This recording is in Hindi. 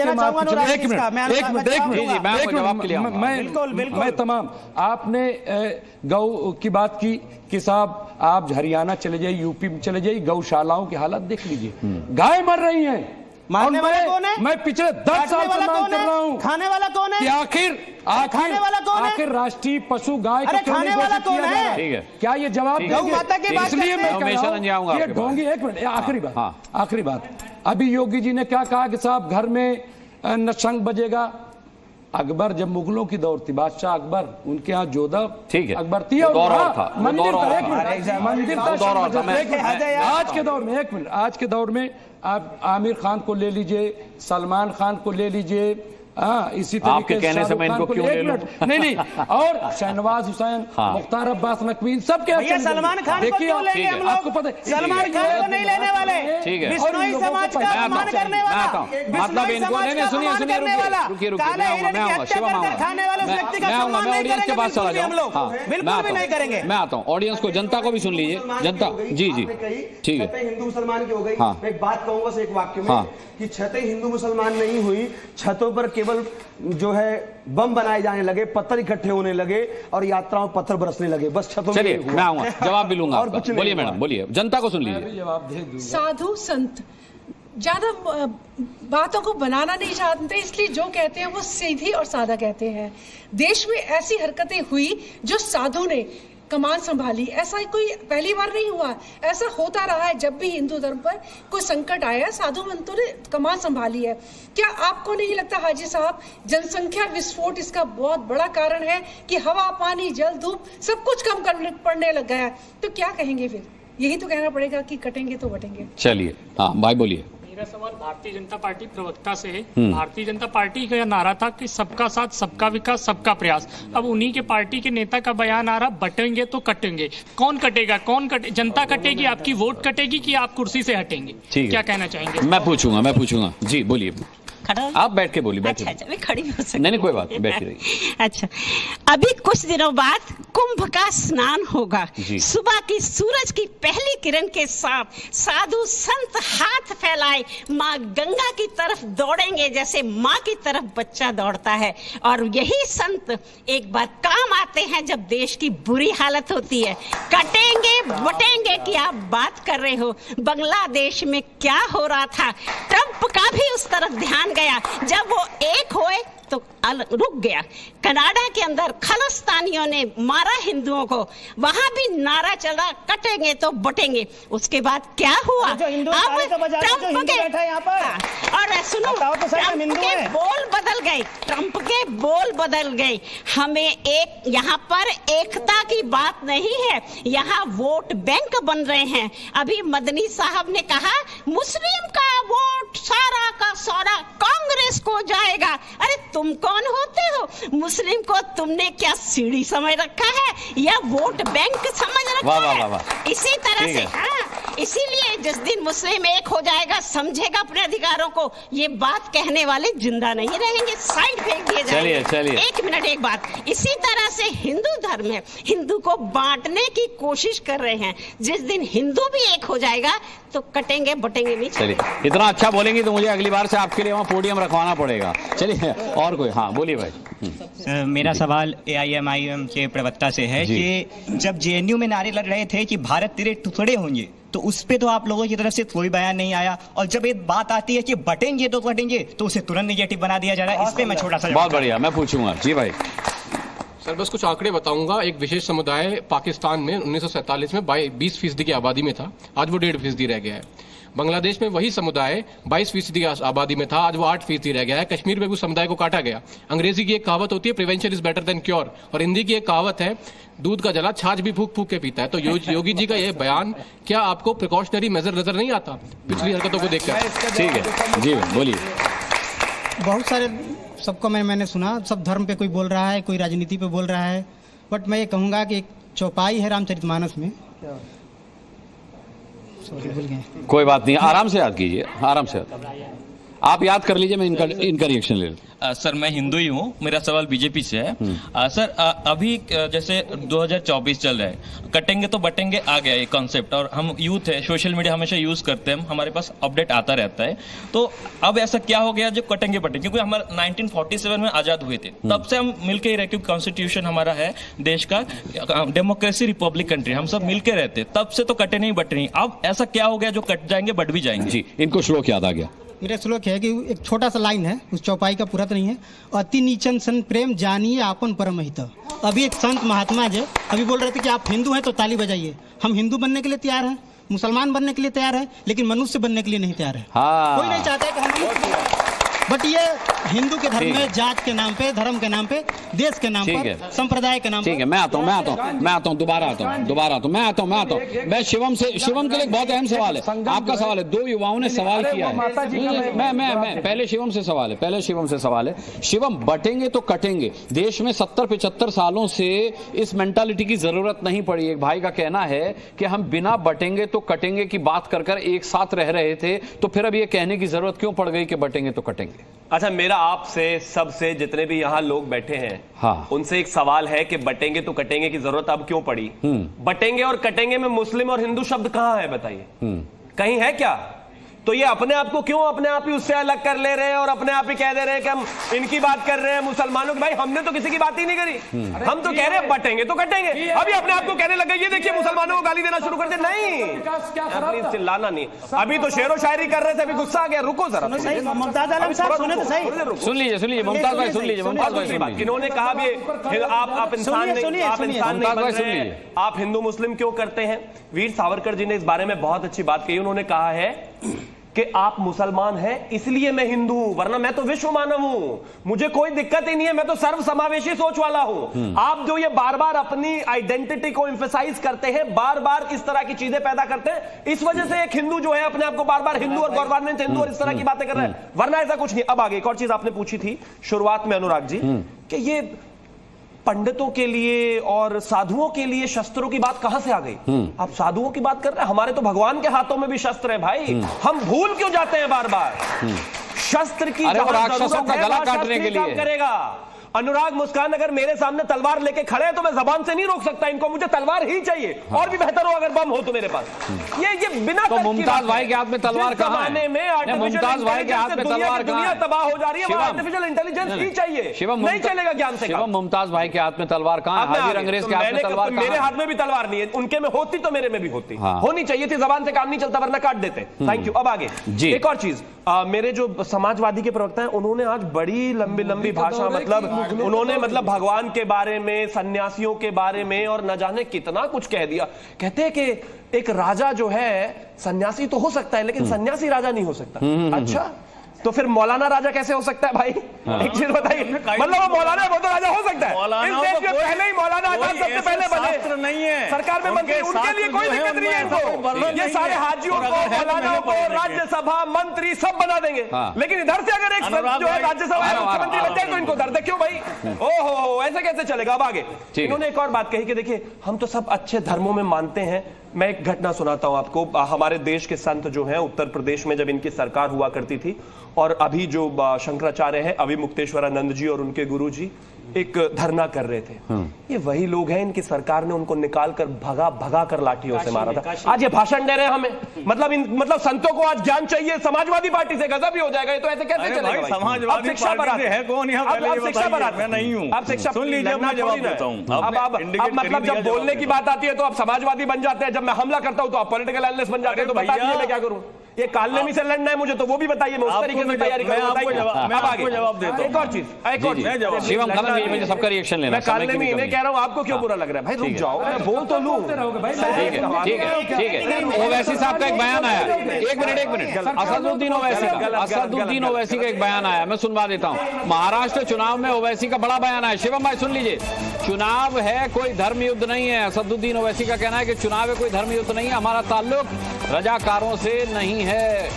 देना चाहूंगा अनुराग एक मिनट, मैं तमाम आपने गौ की बात की कि साहब आप हरियाणा चले जाइए, यूपी में चले जाइए, गौशालाओं की हालत देख लीजिए, गाय मर रही हैं। मारने वाला कौन है? मैं पिछले 10 साल से मांग कर रहा हूँ, खाने वाला कौन है? कि आखिर राष्ट्रीय पशु गाय को क्यों नहीं घोषित किया जा रहा है? क्या ये जवाब देंगे? इसलिए मैं कह रहा हूं ये ढोंगी। एक मिनट, आखिरी बात, अभी योगी जी ने क्या कहा कि साहब घर में नशंग बजेगा। अकबर जब मुगलों की दौर थी, बादशाह अकबर, उनके यहाँ जोधा अकबर थी और मंदिर आज के दौर में आप आमिर खान को ले लीजिए, सलमान खान को ले लीजिए, इसी तरीके कहने से मैं इनको क्यों ले लूं? नहीं और शहनवाज हुसैन, मुख्तार अब्बास नकवी, सब क्या सलमान खान को क्यों लेंगे हम लोग? आपको पता है सलमान खान को नहीं लेने वाले, बिश्नोई समाज का अपमान करने वाला, मतलब इनको नहीं, सुनिए खाने वाले व्यक्ति का सम्मान नहीं करेंगे, बिल्कुल भी हम लोग बिल्कुल भी नहीं करेंगे। मैं आता हूँ, ऑडियंस को, जनता को भी सुन लीजिए। जनता जी ठीक है, हिंदू मुसलमान की हो गई। मैं एक बात कहूंगा एक वाक्य में कि छतें हिंदू मुसलमान नहीं हुई, छतों पर केवल जो है बम बनाए जाने लगे, पत्थर इकट्ठे होने लगे और यात्राओं पत्थर बरसने लगे, बस छतों। चलिए मैं आऊंगा, जवाब भी लूंगा आपका। बोलिए मैडम, बोलिए, जनता को सुन लीजिए। साधु संत ज्यादा बातों को बनाना नहीं चाहते, इसलिए जो कहते हैं वो सीधी और सादा कहते हैं। देश में ऐसी हरकतें हुई जो साधु ने कमान संभाली, ऐसा कोई पहली बार नहीं हुआ, ऐसा होता रहा है। जब भी हिंदू धर्म पर कोई संकट आया, साधु संतों ने कमान संभाली है। क्या आपको नहीं लगता हाजी साहब, जनसंख्या विस्फोट इसका बहुत बड़ा कारण है कि हवा, पानी, जल, धूप सब कुछ कम पड़ने लग गया है? तो क्या कहेंगे फिर? यही तो कहना पड़ेगा कि कटेंगे तो बटेंगे। चलिए भाई बोलिए। मेरा सवाल भारतीय जनता पार्टी प्रवक्ता से है। भारतीय जनता पार्टी का यह नारा था कि सबका साथ, सबका विकास, सबका प्रयास। अब उन्हीं के पार्टी के नेता का बयान आ रहा, बटेंगे तो कटेंगे। कौन कटेगा? जनता कटेगी, आपकी वोट कटेगी कि आप कुर्सी से हटेंगे? क्या कहना चाहेंगे? मैं पूछूंगा जी, बोलिए। आप बैठ के बोलिए, बैठिए। अच्छा, मैं खड़ी हो सकती? नहीं कोई बात नहीं, बैठी रहिए। अच्छा, अभी कुछ दिनों बाद कुंभ का स्नान होगा। सुबह की सूरज की पहली किरण के साथ साधु संत हाथ फैलाए माँ गंगा की तरफ दौड़ेंगे, जैसे माँ की तरफ बच्चा दौड़ता है। और यही संत एक बार काम आते हैं जब देश की बुरी हालत होती है। कटेंगे बटेंगे की आप बात कर रहे हो। बांग्लादेश में क्या हो रहा था, ट्रंप का भी उस तरफ ध्यान गया। जब वो एक हुए तो रुक गया। कनाडा के अंदर खालिस्तानियों ने मारा हिंदुओं को, वहां भी नारा चला, कटेंगे तो बटेंगे। उसके बाद क्या हुआ? अब ट्रंप के और सुनो, ट्रंप के बोल बदल गए, ट्रंप के बोल बदल गए। हमें एक यहाँ पर एकता की बात नहीं है, यहाँ वोट बैंक बन रहे हैं। अभी मदनी साहब ने कहा मुस्लिम का वोट सारा का सारा कांग्रेस को जाएगा। अरे तुम कौन होते हो? मुस्लिम को तुमने क्या सीढ़ी समझ रखा है या वोट बैंक समझ रखा है? इसी तरह से इसीलिए जिस दिन मुस्लिम एक हो जाएगा, समझेगा अपने अधिकारों को, ये बात कहने वाले जिंदा नहीं रहेंगे, साइड फेंक दिए जाएंगे। चलिए। एक मिनट, एक बात। इसी तरह से हिंदू धर्म है, हिंदू को बांटने की कोशिश कर रहे हैं। जिस दिन हिंदू भी एक हो जाएगा तो कटेंगे बटेंगे नहीं। चलिए, इतना अच्छा बोलेंगी तो मुझे अगली बार से आपके लिए वहाँ पोडियम रखवाना पड़ेगा। चलिए, और कोई? बोलिए भाई। मेरा सवाल AIMIM के प्रवक्ता से है कि जब JNU में नारे लग रहे थे कि भारत तेरे टुकड़े होंगे, तो उस पे तो आप लोगों की तरफ से कोई बयान नहीं आया, और जब एक बात आती है कि बटेंगे तो कटेंगे तो उसे तुरंत नेगेटिव बना दिया जा रहा है। इस पे मैं छोटा सा बहुत बढ़िया, मैं पूछूंगा जी भाई। सर बस कुछ आंकड़े बताऊंगा। एक विशेष समुदाय पाकिस्तान में 1947 में 20% की आबादी में था, आज वो 1.5% रह गया है। बांग्लादेश में वही समुदाय 22% की आबादी में था, आज वो 8% रह गया है। कश्मीर में भी उस समुदाय को काटा गया। अंग्रेजी की एक कहावत होती है, prevention is better than cure, और हिंदी की एक कहावत है, दूध का जला छाछ भी फूक फूक के पीता है। तो योगी जी का यह बयान क्या आपको प्रिकॉशनरी मेजर नजर नहीं आता पिछली हरकतों को देखकर? ठीक है जी, बोलिए। बहुत सारे सबको मैंने सुना, सब धर्म पे कोई बोल रहा है, कोई राजनीति पे बोल रहा है, बट मैं ये कहूँगा कि एक चौपाई है रामचरितमानस में। कोई बात नहीं, आराम से याद कीजिए, आराम से। आप याद कर लीजिए, मैं इनका रिएक्शन ले लूं। सर मैं हिंदू ही हूँ, मेरा सवाल बीजेपी से है। सर अभी जैसे 2024 चल रहा है, कटेंगे तो बटेंगे आ गया ये कॉन्सेप्ट, और हम यूथ है, सोशल मीडिया हमेशा यूज करते हैं, हमारे पास अपडेट आता रहता है। तो अब ऐसा क्या हो गया जो कटेंगे बटेंगे? क्योंकि हमारा 1947 में आजाद हुए थे, तब से हम मिलके ही रहे, क्योंकि कॉन्स्टिट्यूशन हमारा है देश का डेमोक्रेसी रिपब्लिक कंट्री, हम सब मिलके रहते, तब से तो कटे नहीं बटे नहीं। अब ऐसा क्या हो गया जो कट जाएंगे बट भी जाएंगे? जी, इनको श्लोक याद आ गया। मेरा श्लोक है कि एक छोटा सा लाइन है, उस चौपाई का पूरा तो नहीं है। अति नीचन सन प्रेम जानिए आपन परम हित। अभी एक संत महात्मा जो अभी बोल रहे थे कि आप हिंदू हैं तो ताली बजाइए। हम हिंदू बनने के लिए तैयार हैं, मुसलमान बनने के लिए तैयार है, लेकिन मनुष्य बनने के लिए नहीं तैयार है। कोई नहीं चाहता है कि हम, बट ये हिंदू के धर्म में जात के नाम पे, धर्म के नाम पे, देश के नाम पर, संप्रदाय के नाम पर। ठीक है, मैं आता हूँ, दोबारा आता हूँ। मैं शिवम के लिए बहुत अहम सवाल है, आपका सवाल है। 2 युवाओं ने सवाल किया है, मैं पहले शिवम से सवाल है। शिवम, बटेंगे तो कटेंगे। देश में 70-75 सालों से इस मेंटालिटी की जरूरत नहीं पड़ी। एक भाई का कहना है कि हम बिना बटेंगे तो कटेंगे की बात कर एक साथ रह रहे थे, तो फिर अब ये कहने की जरूरत क्यों पड़ गई कि बटेंगे तो कटेंगे? अच्छा, मेरा आपसे, सबसे, जितने भी यहाँ लोग बैठे हैं, हाँ, उनसे एक सवाल है कि बटेंगे तो कटेंगे की जरूरत अब क्यों पड़ी? बटेंगे और कटेंगे में मुस्लिम और हिंदू शब्द कहां है बताइए? कहीं है क्या? तो ये अपने आप को क्यों अपने आप ही उससे अलग कर ले रहे हैं और अपने आप ही कह दे रहे हैं कि हम इनकी बात कर रहे हैं, मुसलमानों की। भाई हमने तो किसी की बात ही नहीं करी, हम तो कह रहे हैं बटेंगे तो कटेंगे। अभी अपने आप को कहने लगे, ये देखिए मुसलमानों को गाली देना शुरू कर दे। नहीं, चिल्लाना नहीं। अभी तो शेरो शायरी कर रहे थे, अभी गुस्सा आ गया। रुको जरा, मुमताज आलम साहब सुने तो सही। सुन लीजिए मुमताज भाई, सुन लीजिए। किन्होंने कहा भी आप इंसान नहीं बन रहे, आप हिंदू मुस्लिम क्यों करते हैं? वीर सावरकर जी ने इस बारे में बहुत अच्छी बात कही। उन्होंने कहा है कि आप मुसलमान हैं इसलिए मैं हिंदू हूं, वरना मैं तो विश्व मानव हूं, मुझे कोई दिक्कत ही नहीं है, मैं तो सर्व समावेशी सोच वाला हूं। आप जो ये बार बार अपनी आइडेंटिटी को एम्फसाइज करते हैं, बार बार इस तरह की चीजें पैदा करते हैं, इस वजह से एक हिंदू जो है अपने आप को बार बार हिंदू और गवर्नमेंट हिंदू और इस तरह की बातें कर रहे हैं, वरना ऐसा कुछ नहीं। अब आगे एक और चीज आपने पूछी थी शुरुआत में अनुराग जी, कि ये पंडितों के लिए और साधुओं के लिए शस्त्रों की बात कहां से आ गई? आप साधुओं की बात कर रहे हैं, हमारे तो भगवान के हाथों में भी शस्त्र है भाई। हम भूल क्यों जाते हैं बार बार? शस्त्र की राक्षसों का गला काटने के लिए करेगा। अनुराग मुस्कान अगर मेरे सामने तलवार लेके खड़े हैं तो मैं जबान से नहीं रोक सकता इनको, मुझे तलवार ही चाहिए, और भी बेहतर हो अगर बम हो तो मेरे पास। ये बिना तो मुमताज भाई के हाथ में तलवार कहां है? मुमताज भाई के हाथ में तलवार कहां है? तबाह हो जा रही है, आर्टिफिशियल इंटेलिजेंस ही चाहिए, नहीं चलेगा ज्ञान से। मुमताज भाई के हाथ में तलवार कहां है? हाजिर अंग्रेज के हाथ में तलवार कहां है? मेरे हाथ में भी तलवार नहीं है, उनके में होती तो मेरे में भी होती, होनी चाहिए थी, जबान से काम नहीं चलता वरना काट देते। Thank you. अब आगे एक और चीज, मेरे जो समाजवादी के प्रवक्ता हैं उन्होंने आज बड़ी लंबी भाषा, उन्होंने भगवान के बारे में, सन्यासियों के बारे में और न जाने कितना कुछ कह दिया। कहते हैं कि एक राजा जो है सन्यासी तो हो सकता है लेकिन सन्यासी राजा नहीं हो सकता। अच्छा, तो फिर मौलाना राजा कैसे हो सकता है भाई? एक चीज बताइए, मतलब वो मौलाना है वो तो राजा हो सकता है। इस देश में पहले ही मौलाना आजाद सबसे पहले बने, नहीं है सरकार में मंत्री, उनके लिए कोई दिक्कत नहीं है इनको। ये सारे हाजियों को, मौलानाओं को राज्यसभा मंत्री सब बना देंगे, लेकिन इधर से अगर एक जो है राज्यसभा मुख्यमंत्री बन जाए तो इनको दर्द है क्यों भाई? ओहो, ऐसे कैसे चलेगा? अब आगे इन्होंने एक और बात कही कि देखिए हम तो सब अच्छे धर्मों में मानते हैं। मैं एक घटना सुनाता हूं आपको। हमारे देश के संत जो हैं, उत्तर प्रदेश में जब इनकी सरकार हुआ करती थी, और अभी जो शंकराचार्य हैं, अभी मुक्तेश्वरानंद जी और उनके गुरु जी एक धरना कर रहे थे। ये वही लोग हैं, इनकी सरकार ने उनको निकाल कर भगा कर लाठियों से मारा था। आज ये भाषण दे रहे हैं हमें, मतलब संतों को आज ज्ञान चाहिए समाजवादी पार्टी से, गजब ही हो जाएगा। ये तो ऐसे कैसे चलेगा? समाजवादी शिक्षा पर है कौन? शिक्षा पर मैं नहीं हूं, आप शिक्षा सुन लीजिए, मैं जवाब देता हूं। अब मतलब जब बोलने की बात आती है तो आप समाजवादी बन जाते हैं, जब मैं हमला करता हूं तो आप पॉलिटिकल एनालिस्ट बन जाते हैं। तो बता दीजिए मैं क्या करूं? ये कालनेमी से लड़ना है मुझे तो वो भी बताइए, मैं उस तरीके से तैयारी करूंगा। मैं आपको जवाब देता हूं। एक और चीज, शिवम मुझे सबका रिएक्शन लेना। मैं कालनेमी इन्हें कह रहा हूं, आपको क्यों बुरा लग रहा है? भाई रुक जाओ, मैं बोल तो लूं। ठीक है। ओवैसी साहब का एक बयान आया, एक मिनट। असदुद्दीन ओवैसी का एक बयान आया, मैं सुनवा देता हूं। महाराष्ट्र चुनाव में ओवैसी का बड़ा बयान आया। शिवम भाई सुन लीजिए, चुनाव है कोई धर्म युद्ध नहीं है। असदुद्दीन ओवैसी का कहना है कि चुनाव है कोई धर्म युद्ध नहीं है, हमारा ताल्लुक रजाकारों से नहीं है।